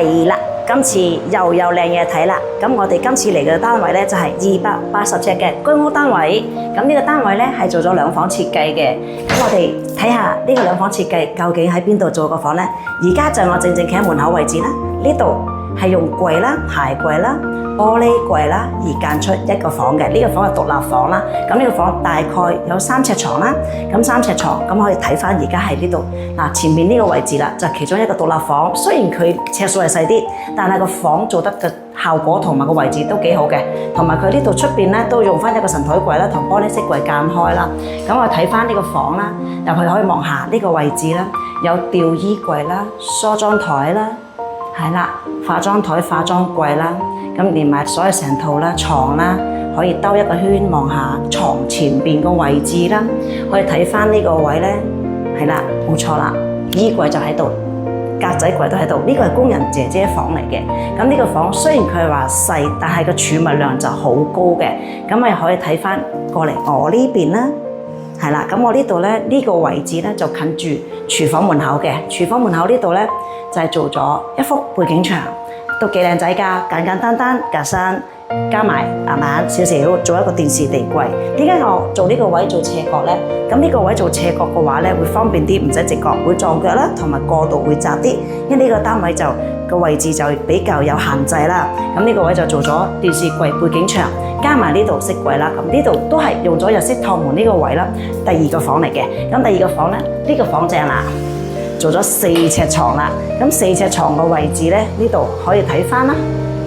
係啦，今次又有靚嘢睇啦。咁我哋今次嚟嘅單位咧就係280尺嘅居屋單位。咁呢個單位咧係做咗兩房設計嘅。咁我哋睇下呢個兩房設計究竟喺邊度做個房咧？而家就我正正企喺門口位置啦。呢度係用櫃啦、鞋櫃啦、玻璃櫃啦而間出一個房嘅。呢個房係獨立房啦。咁呢個房大概有3尺床啦。咁3尺床咁可以睇翻而家喺呢度嗱，前面呢個位置啦，就其中一個獨立房。雖然佢尺數係細啲，但係個房做得嘅效果同埋個位置都幾好嘅。同埋佢呢度出邊咧都用翻一個神台櫃啦，同玻璃色櫃間開啦。咁我睇翻呢個房啦，入去可以望下呢個位置啦，有吊衣櫃啦、梳妝台啦。係啦，化妝台、化妝櫃啦，咁連埋所有成套啦、床啦，可以兜一個圈望下床前邊個位置啦，可以睇翻呢個位咧，係啦，冇錯啦，衣櫃就喺度，格仔櫃都喺度，呢個係工人姐姐房嚟嘅。咁呢個房雖然佢係話細，但係個儲物量就好高嘅，咁咪可以睇翻過嚟我呢邊啦。係啦，咁我呢度咧呢個位置咧就近住廚房門口嘅，廚房門口呢度咧就係做咗一幅背景牆，都幾靚仔㗎，簡簡單單格柵加埋慢慢少少做一個電視地櫃。點解我做呢個位做斜角咧？咁呢個位做斜角嘅話咧會方便啲，唔使直角會撞腳啦，同埋過道會窄啲。因為呢個單位就個位置就比較有限制啦。咁呢個位就做咗電視櫃背景牆。加埋呢度飾櫃啦，咁呢度都係用咗日式趟門呢個位啦，第二個房嚟嘅。咁第二個房咧，呢個房正啦，做咗4尺床啦。咁4尺床嘅位置咧，呢度可以睇翻啦。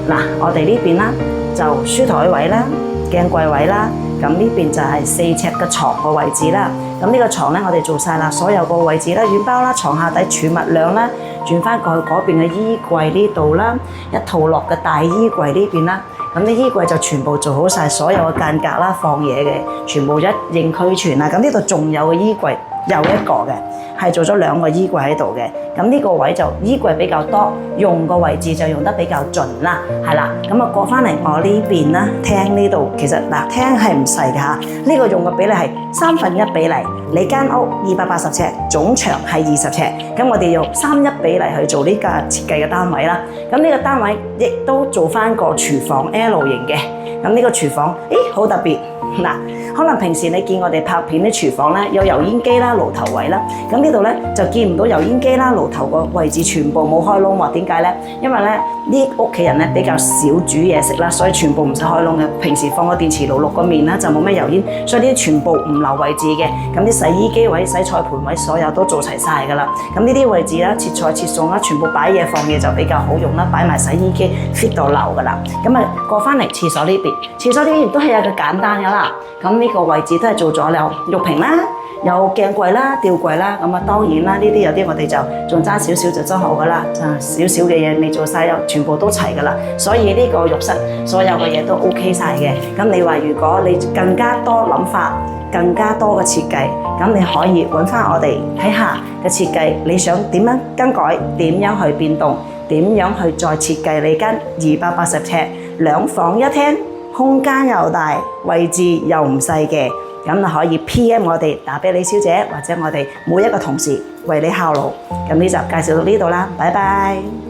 嗱，我哋呢邊啦，就書台位啦、鏡櫃位啦。咁呢邊就係4尺嘅床嘅位置啦。咁呢個床咧，我哋做晒啦，所有個位置啦、軟包啦、床下底儲物量啦，轉翻過去嗰邊嘅衣櫃呢度啦，一套落嘅大衣櫃呢邊啦。咁啲衣櫃就全部做好晒，所有嘅間隔啦、放嘢嘅，全部一應俱全啦。咁呢度仲有個衣櫃，有一個嘅，係做咗2個衣櫃喺度嘅。咁呢個位就衣櫃比較多，用個位置就用得比較盡啦，係啦。咁啊過翻嚟我呢邊啦，廳呢度其實嗱廳係唔細㗎嚇，呢個用嘅比例係1/3比例。你間屋280尺，總長係20尺，咁我哋用3:1比例去做呢個設計嘅單位啦。咁呢個單位亦都做翻個廚房 L 型嘅。咁呢個廚房，好特別嗱，可能平時你見我哋拍片啲廚房咧有油煙機啦、爐頭位啦，咁呢度咧就見唔到油煙機啦、爐頭個位置全部冇開窿喎。點解咧？因為咧呢屋企人咧比較少煮嘢食啦，所以全部唔使開窿嘅。平時放個電磁爐落個面啦，就冇咩油煙，所以呢啲全部唔留位置嘅。咁啲洗衣機位、洗菜盤位，所有都做齊晒㗎啦。咁呢啲位置啦，切菜切餸啦，全部擺嘢放嘢就比較好用啦，擺埋洗衣機 fit 到流㗎啦。咁啊過翻嚟廁所呢邊，廁所呢邊都係有個簡單㗎啦。咁呢個位置都係做咗有浴屏啦，有鏡櫃啦、吊櫃啦。咁啊當然啦，呢啲有啲我哋就仲爭少少就執好㗎啦，就少少嘅嘢未做晒，又全部都齊㗎啦。所以呢個浴室所有嘅嘢都 OK 晒嘅。咁你話如果你更加多諗法，更加多嘅設計，咁你可以揾翻我哋睇下嘅設計，你想點樣更改，點樣去變動，點樣去再設計你間280尺2房1廳。空間又大，位置又唔細嘅，咁就可以 PM 我哋打俾李小姐，或者我哋每一個同事為你效勞。咁呢集介紹到呢度啦，拜拜。